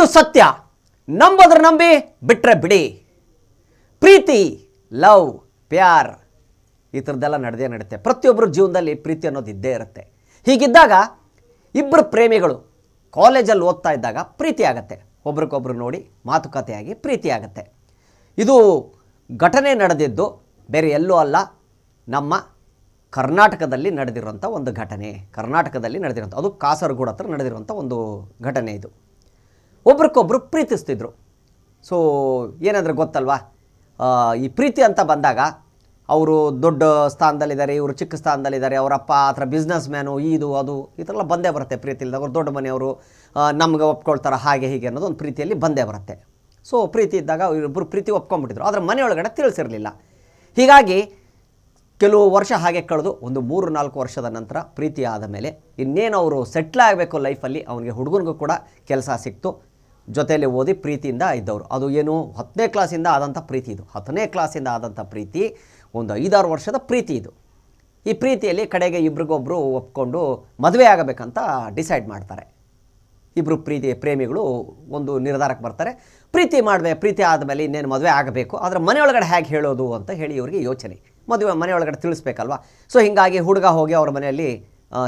ಇದು ಸತ್ಯ. ನಂಬದ್ರೆ ನಂಬಿ, ಬಿಟ್ಟರೆ ಬಿಡಿ. ಪ್ರೀತಿ, ಲವ್, ಪ್ಯಾರ್ ಈ ಥರದ್ದೆಲ್ಲ ನಡೆಯುತ್ತೆ. ಪ್ರತಿಯೊಬ್ಬರ ಜೀವನದಲ್ಲಿ ಪ್ರೀತಿ ಅನ್ನೋದು ಇದ್ದೇ ಇರುತ್ತೆ. ಹೀಗಿದ್ದಾಗ ಇಬ್ಬರು ಪ್ರೇಮಿಗಳು ಕಾಲೇಜಲ್ಲಿ ಓದ್ತಾ ಇದ್ದಾಗ ಪ್ರೀತಿ ಆಗುತ್ತೆ. ಒಬ್ರಿಗೊಬ್ರು ನೋಡಿ ಮಾತುಕತೆಯಾಗಿ ಪ್ರೀತಿ ಆಗುತ್ತೆ. ಇದು ಘಟನೆ ನಡೆದಿದ್ದು ಬೇರೆ ಎಲ್ಲೂ ಅಲ್ಲ, ನಮ್ಮ ಕರ್ನಾಟಕದಲ್ಲಿ ನಡೆದಿರುವಂಥ ಒಂದು ಘಟನೆ. ಕರ್ನಾಟಕದಲ್ಲಿ ನಡೆದಿರೋಂಥ, ಅದು ಕಾಸರಗೋಡು ಹತ್ರ ನಡೆದಿರುವಂಥ ಒಂದು ಘಟನೆ ಇದು. ಒಬ್ರಿಗೊಬ್ರು ಪ್ರೀತಿಸ್ತಿದ್ರು. ಸೊ ಏನಂದರೆ ಗೊತ್ತಲ್ವಾ, ಈ ಪ್ರೀತಿ ಅಂತ ಬಂದಾಗ ಅವರು ದೊಡ್ಡ ಸ್ಥಾನದಲ್ಲಿದ್ದಾರೆ, ಇವರು ಚಿಕ್ಕ ಸ್ಥಾನದಲ್ಲಿದ್ದಾರೆ, ಅವರಪ್ಪ ಆ ಥರ ಬಿಸ್ನೆಸ್ ಮ್ಯಾನು, ಇದು ಅದು ಈ ಥರ ಎಲ್ಲ ಬಂದೇ ಬರುತ್ತೆ. ಪ್ರೀತಿ ಇಲ್ದಾಗ ಅವ್ರು ದೊಡ್ಡ ಮನೆಯವರು ನಮ್ಗೆ ಒಪ್ಕೊಳ್ತಾರೆ, ಹಾಗೆ ಹೀಗೆ ಅನ್ನೋದು ಒಂದು ಪ್ರೀತಿಯಲ್ಲಿ ಬಂದೇ ಬರುತ್ತೆ. ಸೊ ಪ್ರೀತಿ ಇದ್ದಾಗ ಇವರಿಬ್ಬರು ಪ್ರೀತಿ ಒಪ್ಕೊಂಡ್ಬಿಟ್ಟಿದ್ರು, ಆದರೆ ಮನೆಯೊಳಗಡೆ ತಿಳಿಸಿರಲಿಲ್ಲ. ಹೀಗಾಗಿ ಕೆಲವು ವರ್ಷ ಹಾಗೆ ಕಳೆದು ಒಂದು 3-4 ವರ್ಷದ ನಂತರ ಪ್ರೀತಿ ಆದ ಮೇಲೆ ಇನ್ನೇನು ಅವರು ಸೆಟ್ಲ್ ಆಗಬೇಕು ಲೈಫಲ್ಲಿ, ಅವನಿಗೆ ಹುಡುಗನಿಗೂ ಕೂಡ ಕೆಲಸ ಸಿಕ್ತು. ಜೊತೆಯಲ್ಲಿ ಓದಿ ಪ್ರೀತಿಯಿಂದ ಇದ್ದವರು. ಅದು ಏನು 10ನೇ ಕ್ಲಾಸಿಂದ ಆದಂಥ ಪ್ರೀತಿ ಇದು. 10ನೇ ಕ್ಲಾಸಿಂದ ಆದಂಥ ಪ್ರೀತಿ ಒಂದು 5-6 ವರ್ಷದ ಪ್ರೀತಿ ಇದು. ಈ ಪ್ರೀತಿಯಲ್ಲಿ ಕಡೆಗೆ ಇಬ್ರಿಗೊಬ್ಬರು ಒಪ್ಕೊಂಡು ಮದುವೆ ಆಗಬೇಕಂತ ಡಿಸೈಡ್ ಮಾಡ್ತಾರೆ. ಇಬ್ಬರು ಪ್ರೇಮಿಗಳು ಒಂದು ನಿರ್ಧಾರಕ್ಕೆ ಬರ್ತಾರೆ, ಪ್ರೀತಿ ಆದಮೇಲೆ ಇನ್ನೇನು ಮದುವೆ ಆಗಬೇಕು, ಆದರೆ ಮನೆಯೊಳಗಡೆ ಹೇಗೆ ಹೇಳೋದು ಅಂತ ಹೇಳಿ ಇವರಿಗೆ ಯೋಚನೆ. ಮನೆಯೊಳಗಡೆ ತಿಳಿಸ್ಬೇಕಲ್ವ. ಸೊ ಹೀಗಾಗಿ ಹುಡುಗ ಹೋಗಿ ಅವ್ರ ಮನೆಯಲ್ಲಿ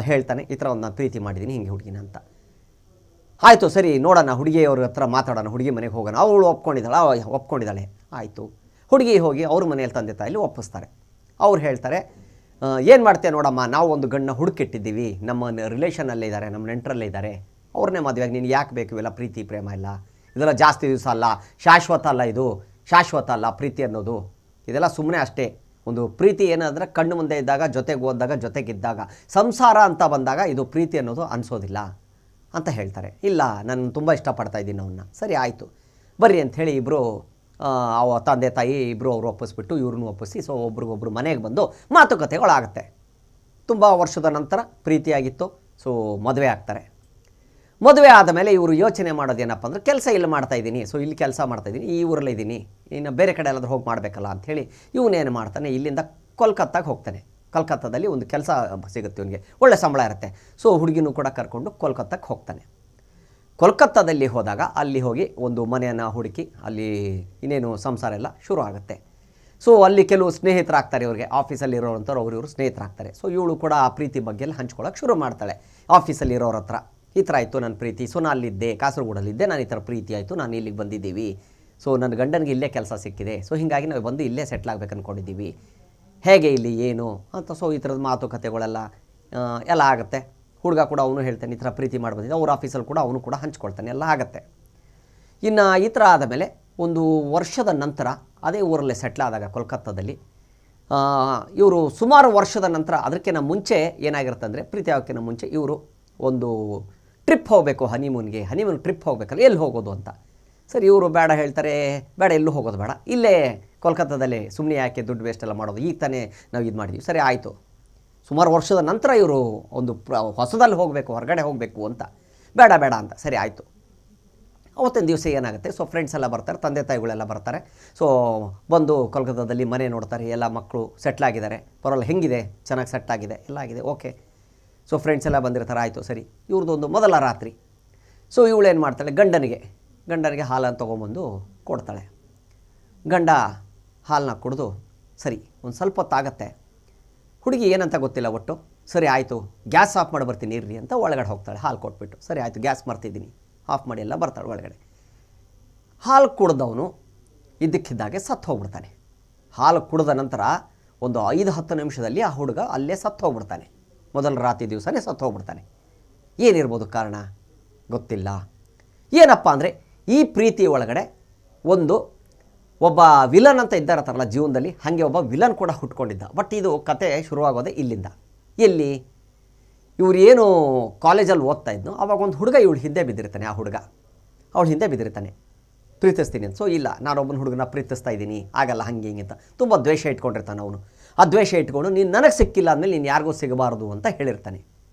ಹೇಳ್ತಾನೆ, ಈ ಥರ ಒಂದು ನಾನು ಪ್ರೀತಿ ಮಾಡಿದ್ದೀನಿ ಹಿಂಗೆ ಹುಡುಗಿನ ಅಂತ. ಆಯಿತು ಸರಿ ನೋಡೋಣ, ಹುಡುಗಿಯವ್ರ ಹತ್ರ ಮಾತಾಡೋಣ, ಹುಡುಗಿ ಮನೆಗೆ ಹೋಗೋಣ. ಅವಳು ಒಪ್ಕೊಂಡಿದ್ದಾಳೆ. ಆಯಿತು, ಹುಡುಗಿ ಹೋಗಿ ಅವ್ರ ಮನೆಯಲ್ಲಿ ತಂದೆ ತಾಯಿಲಿ ಒಪ್ಪಿಸ್ತಾರೆ. ಅವ್ರು ಹೇಳ್ತಾರೆ, ಏನು ಮಾಡ್ತೇವೆ ನೋಡಮ್ಮ, ನಾವು ಒಂದು ಗಂಡನ್ನ ಹುಡುಕಿಟ್ಟಿದ್ದೀವಿ, ನಮ್ಮ ರಿಲೇಷನಲ್ಲೇ ಇದ್ದಾರೆ, ನಮ್ಮ ನೆಂಟರಲ್ಲೇ ಇದ್ದಾರೆ, ಅವ್ರನ್ನೇ ಮದುವೆಯಾಗಿ ನೀನು ಯಾಕೆ ಬೇಕು ಇವೆಲ್ಲ ಪ್ರೀತಿ ಪ್ರೇಮ ಇಲ್ಲ, ಇದೆಲ್ಲ ಜಾಸ್ತಿ ದಿವಸ ಅಲ್ಲ, ಶಾಶ್ವತ ಅಲ್ಲ, ಇದು ಶಾಶ್ವತ ಅಲ್ಲ ಪ್ರೀತಿ ಅನ್ನೋದು, ಇದೆಲ್ಲ ಸುಮ್ಮನೆ ಅಷ್ಟೇ. ಒಂದು ಪ್ರೀತಿ ಏನಾದರೆ ಕಣ್ಣು ಮುಂದೆ ಇದ್ದಾಗ, ಜೊತೆಗೆ ಓದಿದಾಗ, ಜೊತೆಗಿದ್ದಾಗ, ಸಂಸಾರ ಅಂತ ಬಂದಾಗ ಇದು ಪ್ರೀತಿ ಅನ್ನೋದು ಅನಿಸೋದಿಲ್ಲ ಅಂತ ಹೇಳ್ತಾರೆ. ಇಲ್ಲ, ನಾನು ತುಂಬ ಇಷ್ಟಪಡ್ತಾ ಇದ್ದೀನಿ ಅವನ್ನ. ಸರಿ ಆಯಿತು ಬರ್ರಿ ಅಂಥೇಳಿ ಇಬ್ಬರು ತಂದೆ ತಾಯಿ ಇಬ್ಬರು ಅವರು ಒಪ್ಪಿಸ್ಬಿಟ್ಟು ಇವ್ರನ್ನೂ ಒಪ್ಪಿಸಿ, ಸೊ ಒಬ್ರಿಗೊಬ್ರು ಮನೆಗೆ ಬಂದು ಮಾತುಕತೆಗಳಾಗುತ್ತೆ. ತುಂಬ ವರ್ಷದ ನಂತರ ಪ್ರೀತಿಯಾಗಿತ್ತು. ಸೊ ಮದುವೆ ಆಗ್ತಾರೆ. ಮದುವೆ ಆದಮೇಲೆ ಇವರು ಯೋಚನೆ ಮಾಡೋದೇನಪ್ಪ ಅಂದರೆ, ಕೆಲಸ ಇಲ್ಲಿ ಮಾಡ್ತಾಯಿದ್ದೀನಿ, ಸೊ ಇಲ್ಲಿ ಕೆಲಸ ಮಾಡ್ತಾಯಿದ್ದೀನಿ, ಈ ಊರಲ್ಲೇ ಇದ್ದೀನಿ, ಇನ್ನು ಬೇರೆ ಕಡೆ ಎಲ್ಲಾದರೂ ಹೋಗಿ ಮಾಡಬೇಕಲ್ಲ ಅಂಥೇಳಿ ಇವನೇನು ಮಾಡ್ತಾನೆ, ಇಲ್ಲಿಂದ ಕೋಲ್ಕತ್ತಾಗೆ ಹೋಗ್ತಾನೆ. ಕೋಲ್ಕತ್ತಾದಲ್ಲಿ ಒಂದು ಕೆಲಸ ಸಿಗುತ್ತೆ ಇವನಿಗೆ, ಒಳ್ಳೆ ಸಂಬಳ ಇರುತ್ತೆ. ಸೊ ಹುಡುಗಿನೂ ಕೂಡ ಕರ್ಕೊಂಡು ಕೋಲ್ಕತ್ತಾಗೆ ಹೋಗ್ತಾನೆ. ಕೋಲ್ಕತ್ತಾದಲ್ಲಿ ಹೋದಾಗ ಅಲ್ಲಿ ಹೋಗಿ ಒಂದು ಮನೆಯನ್ನು ಹುಡುಕಿ ಅಲ್ಲಿ ಇನ್ನೇನು ಸಂಸಾರ ಎಲ್ಲ ಶುರು ಆಗುತ್ತೆ. ಸೊ ಅಲ್ಲಿ ಕೆಲವು ಸ್ನೇಹಿತರಾಗ್ತಾರೆ ಇವ್ರಿಗೆ, ಆಫೀಸಲ್ಲಿ ಇರೋರಂಥವ್ರು ಇವರು ಸ್ನೇಹಿತರಾಗ್ತಾರೆ. ಸೊ ಇವಳು ಕೂಡ ಆ ಪ್ರೀತಿ ಬಗ್ಗೆ ಎಲ್ಲ ಹಂಚ್ಕೊಳ್ಳೋಕೆ ಶುರು ಮಾಡ್ತಾಳೆ ಆಫೀಸಲ್ಲಿ ಇರೋರ ಹತ್ರ. ಈ ಥರ ಆಯಿತು ನನ್ನ ಪ್ರೀತಿ, ಸೊ ನಾನು ಅಲ್ಲಿದ್ದೆ, ಕಾಸರಗೋಡಲ್ಲಿದ್ದೆ, ನಾನು ಈ ಥರ ಪ್ರೀತಿ ಆಯಿತು, ನಾನು ಇಲ್ಲಿಗೆ ಬಂದಿದ್ದೀವಿ, ಸೊ ನನ್ನ ಗಂಡನಿಗೆ ಇಲ್ಲೇ ಕೆಲಸ ಸಿಕ್ಕಿದೆ, ಸೊ ಹೀಗಾಗಿ ನಾವು ಬಂದು ಇಲ್ಲೇ ಸೆಟ್ಲ್ ಆಗಬೇಕು ಅಂದ್ಕೊಂಡಿದ್ದೀವಿ, ಹೇಗೆ ಇಲ್ಲಿ ಏನು ಅಂತ. ಸೊ ಈ ಥರದ ಮಾತುಕತೆಗಳೆಲ್ಲ ಎಲ್ಲ ಆಗುತ್ತೆ. ಹುಡುಗ ಕೂಡ ಅವನು ಹೇಳ್ತಾನೆ, ಈ ಥರ ಪ್ರೀತಿ ಮಾಡಿ ಬಂದಿದ್ದೆ, ಅವ್ರ ಆಫೀಸಲ್ಲಿ ಕೂಡ ಅವನು ಕೂಡ ಹಂಚ್ಕೊಳ್ತಾನೆ, ಎಲ್ಲ ಆಗುತ್ತೆ. ಇನ್ನು ಈ ಥರ ಆದಮೇಲೆ ಒಂದು ವರ್ಷದ ನಂತರ ಅದೇ ಊರಲ್ಲೇ ಸೆಟ್ಲ್ ಆದಾಗ ಕೋಲ್ಕತ್ತಾದಲ್ಲಿ ಇವರು ಸುಮಾರು ವರ್ಷದ ನಂತರ, ಅದಕ್ಕಿಂತ ಮುಂಚೆ ಏನಾಗಿರುತ್ತೆ ಅಂದರೆ, ಪ್ರೀತಿ ಆಗೋಕ್ಕಿಂತ ಮುಂಚೆ ಇವರು ಒಂದು ಟ್ರಿಪ್ ಹೋಗಬೇಕು, ಹನಿಮೂನ್ ಟ್ರಿಪ್ ಹೋಗಬೇಕಲ್ಲ, ಎಲ್ಲಿ ಹೋಗೋದು ಅಂತ. ಸರಿ ಇವರು ಬೇಡ ಹೇಳ್ತಾರೆ, ಬೇಡ ಎಲ್ಲೂ ಹೋಗೋದು ಬೇಡ, ಇಲ್ಲೇ ಕೋಲ್ಕತ್ತಾದಲ್ಲಿ ಸುಮ್ಮನೆ ಯಾಕೆ ದುಡ್ಡು ವೇಸ್ಟ್ ಎಲ್ಲ ಮಾಡೋದು, ಈಗ ತಾನೇ ನಾವು ಇದು ಮಾಡಿದ್ವಿ. ಸರಿ ಆಯಿತು, ಸುಮಾರು ವರ್ಷದ ನಂತರ ಇವರು ಒಂದು ಹೊಸದಲ್ಲಿ ಹೋಗಬೇಕು, ಹೊರಗಡೆ ಹೋಗಬೇಕು ಅಂತ, ಬೇಡ ಅಂತ. ಸರಿ ಆಯಿತು. ಅವತ್ತಿನ ದಿವಸ ಏನಾಗುತ್ತೆ, ಸೊ ಫ್ರೆಂಡ್ಸ್ ಎಲ್ಲ ಬರ್ತಾರೆ, ತಂದೆ ತಾಯಿಗಳೆಲ್ಲ ಬರ್ತಾರೆ. ಸೊ ಬಂದು ಕೋಲ್ಕತ್ತಾದಲ್ಲಿ ಮನೆ ನೋಡ್ತಾರೆ, ಎಲ್ಲ ಮಕ್ಕಳು ಸೆಟ್ಲಾಗಿದ್ದಾರೆ, ಪರವಾಗಿಲ್ಲ, ಹೆಂಗಿದೆ, ಚೆನ್ನಾಗಿ ಸೆಟ್ ಆಗಿದೆ, ಎಲ್ಲ ಆಗಿದೆ, ಓಕೆ. ಸೊ ಫ್ರೆಂಡ್ಸ್ ಎಲ್ಲ ಬಂದಿರ್ತಾರೆ. ಆಯಿತು ಸರಿ, ಇವ್ರದ್ದೊಂದು ಮೊದಲ ರಾತ್ರಿ. ಸೊ ಇವಳೇನು ಮಾಡ್ತಾಳೆ, ಗಂಡನಿಗೆ ಹಾಲನ್ನು ತೊಗೊಂಬಂದು ಕೊಡ್ತಾಳೆ. ಗಂಡ ಹಾಲನ್ನ ಕುಡಿದು ಸರಿ ಒಂದು ಸ್ವಲ್ಪ ಹೊತ್ತಾಗತ್ತೆ. ಹುಡುಗಿ ಏನಂತ ಗೊತ್ತಿಲ್ಲ ಒಟ್ಟು. ಸರಿ ಆಯಿತು, ಗ್ಯಾಸ್ ಆಫ್ ಮಾಡಿ ಬರ್ತೀನಿ ಇರ್ರಿ ಅಂತ ಒಳಗಡೆ ಹೋಗ್ತಾಳೆ, ಹಾಲು ಕೊಟ್ಬಿಟ್ಟು. ಸರಿ ಆಯಿತು, ಗ್ಯಾಸ್ ಮರ್ತಿದ್ದೀನಿ, ಆಫ್ ಮಾಡಿ ಎಲ್ಲ ಬರ್ತಾಳೆ ಒಳಗಡೆ. ಹಾಲು ಕುಡ್ದವನು ಇದ್ದಕ್ಕಿದ್ದಾಗೆ ಸತ್ತು ಹೋಗ್ಬಿಡ್ತಾನೆ. ಹಾಲು ಕುಡಿದ ನಂತರ ಒಂದು 5-10 ನಿಮಿಷದಲ್ಲಿ ಆ ಹುಡುಗ ಅಲ್ಲೇ ಸತ್ತು ಹೋಗ್ಬಿಡ್ತಾನೆ. ಮೊದಲ ರಾತ್ರಿ ದಿವಸನೇ ಸತ್ತು ಹೋಗ್ಬಿಡ್ತಾನೆ. ಏನಿರ್ಬೋದು ಕಾರಣ ಗೊತ್ತಿಲ್ಲ. ಏನಪ್ಪ ಅಂದರೆ, ಈ ಪ್ರೀತಿ ಒಳಗಡೆ ಒಬ್ಬ ವಿಲನ್ ಅಂತ ಇದ್ದಾರತ್ತಲ್ಲ ಜೀವನದಲ್ಲಿ, ಹಾಗೆ ಒಬ್ಬ ವಿಲನ್ ಕೂಡ ಹುಟ್ಕೊಂಡಿದ್ದ. ಬಟ್ ಇದು ಕತೆ ಶುರುವಾಗೋದೆ ಇಲ್ಲಿಂದ. ಎಲ್ಲಿ ಇವ್ರು ಏನು ಕಾಲೇಜಲ್ಲಿ ಓದ್ತಾ ಇದ್ನೋ ಅವಾಗ ಒಂದು ಹುಡುಗ ಇವಳು ಹಿಂದೆ ಬಿದ್ದಿರ್ತಾನೆ. ಆ ಹುಡುಗ ಅವಳು ಹಿಂದೆ ಬಿದ್ದಿರ್ತಾನೆ, ಪ್ರೀತಿಸ್ತೀನಿ ಅಂತ. ಸೊ ಇಲ್ಲ, ನಾನೊಬ್ಬನ ಹುಡುಗನ ಪ್ರೀತಿಸ್ತಾ ಇದ್ದೀನಿ, ಆಗಲ್ಲ, ಹಂಗೆ ಹಿಂಗೆ ಅಂತ ತುಂಬ ದ್ವೇಷ ಇಟ್ಕೊಂಡಿರ್ತಾನೆ ಅವನು. ಆ ದ್ವೇಷ ಇಟ್ಕೊಂಡು ನೀನು ನನಗೆ ಸಿಕ್ಕಿಲ್ಲ ಅಂದಮೇಲೆ ನೀನು ಯಾರಿಗೂ ಸಿಗಬಾರ್ದು ಅಂತ ಹೇಳಿರ್ತಾನೆ.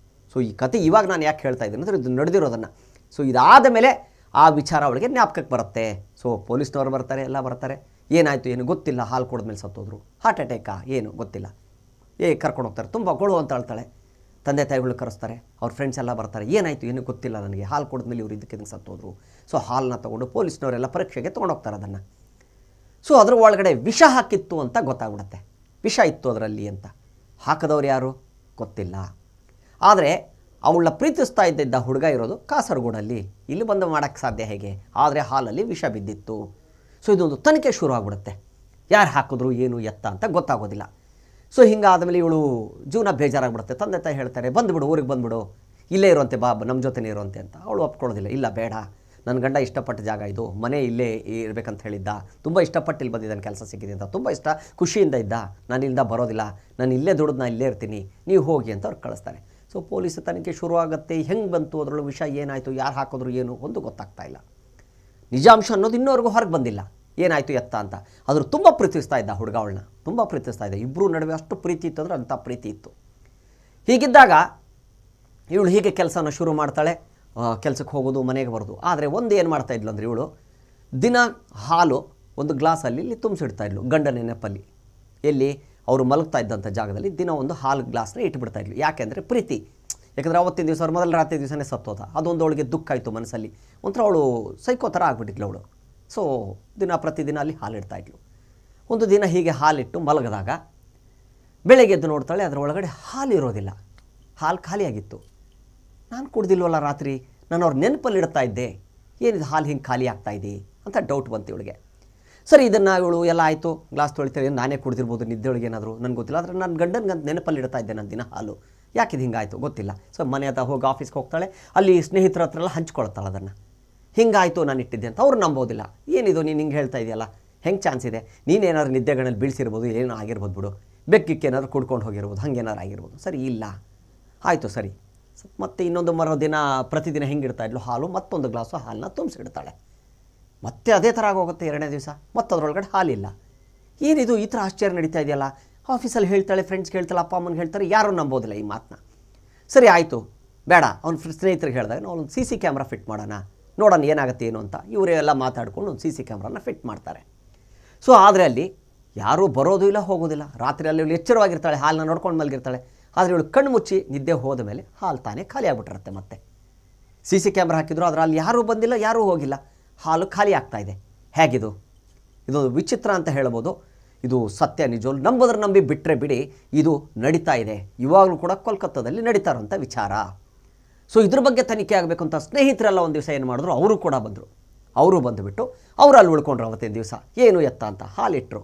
ಸೊ ಈ ಕತೆ ಇವಾಗ ನಾನು ಯಾಕೆ ಹೇಳ್ತಾ ಇದ್ದೀನಿ ಅಂದರೆ, ಇದು ನಡೆದಿರೋದನ್ನು. ಸೊ ಇದಾದ ಮೇಲೆ ಆ ವಿಚಾರ ಅವಳಿಗೆ ಜ್ಞಾಪಕಕ್ಕೆ ಬರುತ್ತೆ. ಸೊ ಪೊಲೀಸ್ನವ್ರು ಬರ್ತಾರೆ, ಎಲ್ಲ ಬರ್ತಾರೆ. ಏನಾಯಿತು ಏನು ಗೊತ್ತಿಲ್ಲ, ಹಾಲು ಕುಡಿದ್ಮೇಲೆ ಸತ್ತೋದ್ರು, ಹಾರ್ಟ್ ಅಟ್ಯಾಕಾ ಏನು ಗೊತ್ತಿಲ್ಲ, ಕರ್ಕೊಂಡು ಹೋಗ್ತಾರೆ. ತುಂಬ ಗೊಳು ಅಂತ ಹೇಳ್ತಾಳೆ. ತಂದೆ ತಾಯಿಗಳು ಕರೆಸ್ತಾರೆ, ಅವ್ರ ಫ್ರೆಂಡ್ಸ್ ಎಲ್ಲ ಬರ್ತಾರೆ. ಏನಾಯಿತು ಏನೂ ಗೊತ್ತಿಲ್ಲ ನನಗೆ, ಹಾಲು ಕುಡಿದ್ಮೇಲೆ ಇವ್ರು ಇದಕ್ಕೆ ಸತ್ತೋದ್ರು. ಸೊ ಹಾಲನ್ನ ತೊಗೊಂಡು ಪೊಲೀಸ್ನವರೆಲ್ಲ ಪರೀಕ್ಷೆಗೆ ತೊಗೊಂಡೋಗ್ತಾರೆ ಅದನ್ನು. ಸೊ ಅದ್ರ ಒಳಗಡೆ ವಿಷ ಹಾಕಿತ್ತು ಅಂತ ಗೊತ್ತಾಗ್ಬಿಡುತ್ತೆ, ವಿಷ ಇತ್ತು ಅದರಲ್ಲಿ ಅಂತ. ಹಾಕಿದವ್ರು ಯಾರು ಗೊತ್ತಿಲ್ಲ. ಆದರೆ ಅವಳನ್ನ ಪ್ರೀತಿಸ್ತಾ ಇದ್ದಿದ್ದ ಹುಡುಗ ಇರೋದು ಕಾಸರಗೋಡಲ್ಲಿ, ಇಲ್ಲಿ ಬಂದು ಮಾಡೋಕ್ಕೆ ಸಾಧ್ಯ ಹೇಗೆ? ಆದರೆ ಹಾಲಲ್ಲಿ ವಿಷ ಬಿದ್ದಿತ್ತು. ಸೊ ಇದೊಂದು ತನಿಖೆ ಶುರು ಆಗಿಬಿಡುತ್ತೆ, ಯಾರು ಹಾಕಿದ್ರು ಏನು ಎತ್ತ ಅಂತ ಗೊತ್ತಾಗೋದಿಲ್ಲ. ಸೊ ಹಿಂಗಾದಮೇಲೆ ಇವಳು ಜೀವನ ಬೇಜಾರಾಗ್ಬಿಡುತ್ತೆ. ತಂದೆ ತಾಯಿ ಹೇಳ್ತಾರೆ ಬಂದುಬಿಡು, ಊರಿಗೆ ಬಂದುಬಿಡು, ಇಲ್ಲೇ ಇರುವಂತೆ ಬಾ, ನಮ್ಮ ಜೊತೆನೇ ಇರುವಂತೆ ಅಂತ. ಅವಳು ಒಪ್ಕೊಳ್ಳೋದಿಲ್ಲ, ಇಲ್ಲ ಬೇಡ, ನನ್ನ ಗಂಡ ಇಷ್ಟಪಟ್ಟ ಜಾಗ ಇದು, ಮನೆ ಇಲ್ಲೇ ಇರಬೇಕಂತ ಹೇಳಿದ್ದ, ತುಂಬ ಇಷ್ಟಪಟ್ಟು ಇಲ್ಲಿ ಬಂದಿದ್ದಾನೆ, ಕೆಲಸ ಸಿಕ್ಕಿದೆ ಅಂತ ತುಂಬ ಇಷ್ಟ ಖುಷಿಯಿಂದ ಇದ್ದ, ನಾನು ಇಲ್ಲಿಂದ ಬರೋದಿಲ್ಲ, ನಾನು ಇಲ್ಲೇ ದುಡಿದು ನಾನು ಇಲ್ಲೇ ಇರ್ತೀನಿ, ನೀವು ಹೋಗಿ ಅಂತ ಅವ್ರು ಕಳಿಸ್ತಾರೆ. ಸೊ ಪೊಲೀಸ್ ತನಿಖೆ ಶುರು ಆಗುತ್ತೆ. ಹೆಂಗೆ ಬಂತು ಅದರೊಳಗೆ ವಿಷಯ, ಏನಾಯಿತು, ಯಾರು ಹಾಕಿದ್ರು ಏನು ಒಂದು ಗೊತ್ತಾಗ್ತಾ ಇಲ್ಲ. ನಿಜಾಂಶ ಅನ್ನೋದು ಇನ್ನೂವರೆಗೂ ಹೊರಗೆ ಬಂದಿಲ್ಲ, ಏನಾಯಿತು ಎತ್ತ ಅಂತ. ಆದರೂ ತುಂಬ ಪ್ರೀತಿಸ್ತಾ ಇದ್ದ ಹುಡುಗ ಅವಳನ್ನ, ತುಂಬ ಪ್ರೀತಿಸ್ತಾ ಇದ್ದ. ಇಬ್ಬರು ನಡುವೆ ಅಷ್ಟು ಪ್ರೀತಿ ಇತ್ತು ಅಂದರೆ ಅಂಥ ಪ್ರೀತಿ ಇತ್ತು. ಹೀಗಿದ್ದಾಗ ಇವಳು ಹೀಗೆ ಕೆಲಸನ ಶುರು ಮಾಡ್ತಾಳೆ, ಕೆಲಸಕ್ಕೆ ಹೋಗೋದು, ಮನೆಗೆ ಬರೋದು. ಆದರೆ ಒಂದು ಏನು ಮಾಡ್ತಾಯಿದ್ಲು ಅಂದರೆ ಇವಳು ದಿನ ಹಾಲು ಒಂದು ಗ್ಲಾಸಲ್ಲಿ ಇಲ್ಲಿ ತುಂಬಿಸಿಡ್ತಾಯಿದ್ಲು ಗಂಡನ ನೆನಪಲ್ಲಿ. ಎಲ್ಲಿ ಅವರು ಮಲಗ್ತಾ ಇದ್ದಂಥ ಜಾಗದಲ್ಲಿ ದಿನ ಒಂದು ಹಾಲು ಗ್ಲಾಸ್ನ ಇಟ್ಬಿಡ್ತಾಯಿದ್ಲು. ಯಾಕೆಂದರೆ ಪ್ರೀತಿ. ಯಾಕಂದರೆ ಅವತ್ತಿನ ದಿವಸ ಅವ್ರು ಮೊದಲ ರಾತ್ರಿ ದಿವಸನೇ ಸತ್ತೋದ, ಅದೊಂದು ಅವಳಿಗೆ ದುಃಖ ಆಯಿತು ಮನಸ್ಸಲ್ಲಿ. ಒಂಥರ ಅವಳು ಸೈಕೋ ಥರ ಆಗಿಬಿಟ್ಟಿದ್ಲು ಅವಳು. ಸೊ ಪ್ರತಿದಿನ ಅಲ್ಲಿ ಹಾಲಿಡ್ತಾಯಿದ್ಲು. ಒಂದು ದಿನ ಹೀಗೆ ಹಾಲಿಟ್ಟು ಮಲಗಿದಾಗ ಬೆಳಗ್ಗೆ ಎದ್ದು ನೋಡ್ತಾಳೆ, ಅದರ ಒಳಗಡೆ ಹಾಲು ಇರೋದಿಲ್ಲ, ಹಾಲು ಖಾಲಿಯಾಗಿತ್ತು. ನಾನು ಕುಡ್ದಿಲ್ವಲ್ಲ ರಾತ್ರಿ, ನಾನು ಅವ್ರ ನೆನಪಲ್ಲಿ ಇಡ್ತಾ ಇದ್ದೆ, ಏನಿದು ಹಾಲು ಹಿಂಗೆ ಖಾಲಿ ಆಗ್ತಾಯಿದೆ ಅಂತ ಡೌಟ್ ಬಂತು ಇವಳಿಗೆ. ಸರಿ ಇದನ್ನು ಇವಳು ಎಲ್ಲ ಆಯಿತು, ಗ್ಲಾಸ್ ತೊಳಿತಾರೆ, ನಾನೇ ಕುಡ್ದಿರ್ಬೋದು ನಿದ್ದೆಯೊಳಗೆ ಏನಾದರೂ ನನಗೆ ಗೊತ್ತಿಲ್ಲ, ಆದರೆ ನನ್ನ ಗಂಡನಿಗೆ ನೆನಪಲ್ಲಿ ಇಡ್ತಾ ಇದ್ದೆ ನಾನು ದಿನ ಹಾಲು, ಯಾಕಿದು ಹಿಂಗಾಯಿತು ಗೊತ್ತಿಲ್ಲ. ಸೊ ಮನೆ ಹತ್ರ ಹೋಗಿ ಆಫೀಸ್ಗೆ ಹೋಗ್ತಾಳೆ, ಅಲ್ಲಿ ಸ್ನೇಹಿತರ ಹತ್ರ ಎಲ್ಲ ಹಂಚ್ಕೊಳ್ತಾಳೆ ಅದನ್ನು. ಹಿಂಗಾಯಿತು ನಾನು ಇಟ್ಟಿದ್ದೆ ಅಂತ. ಅವ್ರು ನಂಬೋದಿಲ್ಲ, ಏನಿದು ನೀನು ಹಿಂಗೆ ಹೇಳ್ತಾ ಇದೆಯಲ್ಲ, ಹೆಂಗೆ ಚಾನ್ಸ್ ಇದೆ, ನೀನೇನಾದ್ರು ನಿದ್ದೆಗಳಲ್ಲಿ ಬೀಳಿಸಿರ್ಬೋದು, ಏನೋ ಆಗಿರ್ಬೋದು ಬಿಡು, ಬೆಕ್ಕಿಕ್ಕೇನಾದ್ರು ಕುಡ್ಕೊಂಡು ಹೋಗಿರ್ಬೋದು, ಹಾಗೇನಾದ್ರು ಆಗಿರ್ಬೋದು. ಸರಿ ಇಲ್ಲ, ಆಯಿತು ಸರಿ. ಮತ್ತು ಇನ್ನೊಂದು ದಿನ ಪ್ರತಿದಿನ ಹೆಂಗೆ ಇಡ್ತಾಯಿದ್ಲು ಹಾಲು, ಮತ್ತೊಂದು ಗ್ಲಾಸು ಹಾಲನ್ನ ತುಂಬಿಸಿಡ್ತಾಳೆ. ಮತ್ತೆ ಅದೇ ಥರ ಆಗೋಗುತ್ತೆ. ಎರಡನೇ ದಿವಸ ಮತ್ತು ಅದರೊಳಗಡೆ ಹಾಲಿಲ್ಲ. ಏನಿದು ಈ ಥರ ಆಶ್ಚರ್ಯ ನಡೀತಾ ಇದೆಯಲ್ಲ. ಆಫೀಸಲ್ಲಿ ಹೇಳ್ತಾಳೆ, ಫ್ರೆಂಡ್ಸ್ಗೆ ಹೇಳ್ತಾಳೆ, ಅಪ್ಪ ಅಮ್ಮನಿಗೆ ಹೇಳ್ತಾರೆ, ಯಾರೂ ನಂಬೋದಿಲ್ಲ ಈ ಮಾತನ್ನ. ಸರಿ ಆಯಿತು ಬೇಡ, ಅವ್ನ ಸ್ನೇಹಿತರಿಗೆ ಹೇಳಿದಾಗ ನಾವು ಒಂದು CC ಕ್ಯಾಮ್ರಾ ಫಿಟ್ ಮಾಡೋಣ, ನೋಡೋಣ ಏನಾಗುತ್ತೆ ಏನು ಅಂತ. ಇವರೇ ಎಲ್ಲ ಮಾತಾಡ್ಕೊಂಡು ಒಂದು CC ಕ್ಯಾಮ್ರಾನ ಫಿಟ್ ಮಾಡ್ತಾರೆ. ಸೊ ಆದರೆ ಅಲ್ಲಿ ಯಾರೂ ಬರೋದು ಇಲ್ಲ, ಹೋಗೋದಿಲ್ಲ. ರಾತ್ರಿ ಅಲ್ಲಿ ಇವಳು ಎಚ್ಚರವಾಗಿರ್ತಾಳೆ, ಹಾಲನ್ನ ನೋಡ್ಕೊಂಡು ಮಲಗಿರ್ತಾಳೆ. ಆದರೆ ಇವಳು ಕಣ್ಣು ಮುಚ್ಚಿ ನಿದ್ದೆ ಹೋದ ಮೇಲೆ ಹಾಲು ತಾನೇ ಖಾಲಿ ಆಗಿಬಿಟ್ಟಿರುತ್ತೆ. ಮತ್ತೆ CC ಕ್ಯಾಮ್ರಾ ಹಾಕಿದ್ರು, ಆದರೆ ಅಲ್ಲಿ ಯಾರೂ ಬಂದಿಲ್ಲ, ಯಾರೂ ಹೋಗಿಲ್ಲ, ಹಾಲು ಖಾಲಿ ಆಗ್ತಾಯಿದೆ. ಹೇಗಿದು? ಇದೊಂದು ವಿಚಿತ್ರ ಅಂತ ಹೇಳ್ಬೋದು. ಇದು ಸತ್ಯ, ನಿಜವೂ ನಂಬೋದ್ರೆ ನಂಬಿ, ಬಿಟ್ಟರೆ ಬಿಡಿ, ಇದು ನಡೀತಾ ಇದೆ. ಇವಾಗಲೂ ಕೂಡ ಕೋಲ್ಕತ್ತಾದಲ್ಲಿ ನಡೀತಾ ಇರೋಂಥ ವಿಚಾರ. ಸೊ ಇದ್ರ ಬಗ್ಗೆ ತನಿಖೆ ಆಗಬೇಕು ಅಂತ ಸ್ನೇಹಿತರೆಲ್ಲ ಒಂದು ದಿವಸ ಏನು ಮಾಡಿದ್ರು, ಅವರು ಕೂಡ ಬಂದರು. ಅವರು ಬಂದುಬಿಟ್ಟು ಅವರು ಅಲ್ಲಿ ಉಳ್ಕೊಂಡ್ರು. ಅವತ್ತಿನ ದಿವಸ ಏನು ಎತ್ತ ಅಂತ ಹಾಲಿಟ್ಟರು.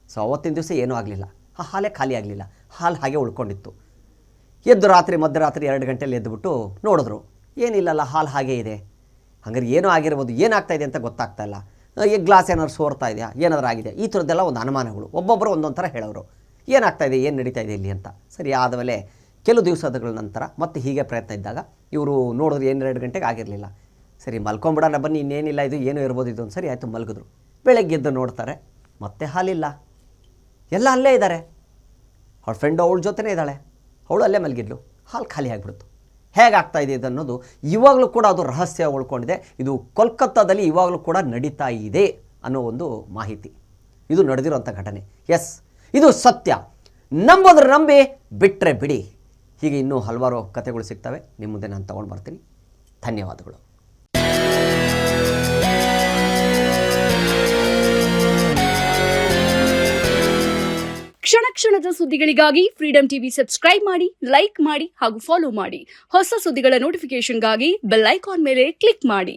ಸೊ ಅವತ್ತಿನ ದಿವಸ ಏನೂ ಆಗಲಿಲ್ಲ, ಆ ಹಾಲೇ ಖಾಲಿ ಆಗಲಿಲ್ಲ, ಹಾಲು ಹಾಗೆ ಉಳ್ಕೊಂಡಿತ್ತು. ಎದ್ದು ಮಧ್ಯರಾತ್ರಿ 2 ಗಂಟೆಯಲ್ಲಿ ಎದ್ದುಬಿಟ್ಟು ನೋಡಿದ್ರು, ಏನಿಲ್ಲಲ್ಲ, ಹಾಲು ಹಾಗೇ ಇದೆ. ಹಾಗಾದ್ರೆ ಏನೋ ಆಗಿರ್ಬೋದು, ಏನಾಗ್ತಾಯಿದೆ ಅಂತ ಗೊತ್ತಾಗ್ತಾ ಇಲ್ಲ. ಈ ಗ್ಲಾಸ್ ಏನಾದ್ರು ಸೋರ್ತಾ ಇದೆಯಾ, ಏನಾದರೂ ಆಗಿದೆ, ಈ ಥರದ್ದೆಲ್ಲ ಒಂದು ಅನುಮಾನಗಳು. ಒಬ್ಬೊಬ್ಬರು ಒಂದೊಂದು ಥರ ಹೇಳೋರು, ಏನಾಗ್ತಾಯಿದೆ, ಏನು ನಡೀತಾ ಇದೆ ಇಲ್ಲಿ ಅಂತ. ಸರಿ ಆದಮೇಲೆ ಕೆಲವು ದಿವಸಗಳ ನಂತರ ಮತ್ತೆ ಹೀಗೆ ಪ್ರಯತ್ನ ಇದ್ದಾಗ ಇವರು ನೋಡಿದ್ರು, 2 ಗಂಟೆಗೆ ಆಗಿರಲಿಲ್ಲ. ಸರಿ ಮಲ್ಕೊಂಬಿಡೋಣ ಬನ್ನಿ, ಇನ್ನೇನಿಲ್ಲ, ಇದು ಏನೂ ಇರ್ಬೋದು ಇದು. ಸರಿ ಆಯಿತು ಮಲಗಿದ್ರು. ಬೆಳಗ್ಗೆ ಎದ್ದು ನೋಡ್ತಾರೆ, ಮತ್ತೆ ಹಾಲಿಲ್ಲ, ಎಲ್ಲ ಅಲ್ಲೇ ಇದ್ದಾರೆ. ಅವಳ ಫ್ರೆಂಡು ಅವಳ ಜೊತೆನೇ ಇದ್ದಾಳೆ, ಅವಳು ಅಲ್ಲೇ ಮಲಗಿದ್ಲು. ಹಾಲು ಖಾಲಿ ಆಗಿಬಿಡ್ತು. ಹೇಗಾಗ್ತಾ ಇದೆ ಅನ್ನೋದು ಇವಾಗಲೂ ಕೂಡ ಅದು ರಹಸ್ಯ ಉಳ್ಕೊಂಡಿದೆ. ಇದು ಕೋಲ್ಕತ್ತಾದಲ್ಲಿ ಇವಾಗಲೂ ಕೂಡ ನಡೀತಾ ಇದೆ ಅನ್ನೋ ಒಂದು ಮಾಹಿತಿ. ಇದು ನಡೆದಿರೋಂಥ ಘಟನೆ. ಎಸ್, ಇದು ಸತ್ಯ. ನಂಬೋದ್ರೆ ನಂಬಿ, ಬಿಟ್ಟರೆ ಬಿಡಿ. ಹೀಗೆ ಇನ್ನೂ ಹಲವಾರು ಕಥೆಗಳು ಸಿಗ್ತವೆ, ನಿಮ್ಮ ಮುಂದೆ ನಾನು ತೊಗೊಂಡು ಬರ್ತೀನಿ. ಧನ್ಯವಾದಗಳು. ಕ್ಷಣ ಕ್ಷಣದ ಸುದ್ದಿಗಳಿಗಾಗಿ ಫ್ರೀಡಂ ಟಿವಿ ಸಬ್ಸ್ಕ್ರೈಬ್ ಮಾಡಿ, ಲೈಕ್ ಮಾಡಿ ಹಾಗೂ ಫಾಲೋ ಮಾಡಿ. ಹೊಸ ಸುದ್ದಿಗಳ ನೋಟಿಫಿಕೇಶನ್ಗಾಗಿ ಬೆಲ್ ಐಕಾನ್ ಮೇಲೆ ಕ್ಲಿಕ್ ಮಾಡಿ.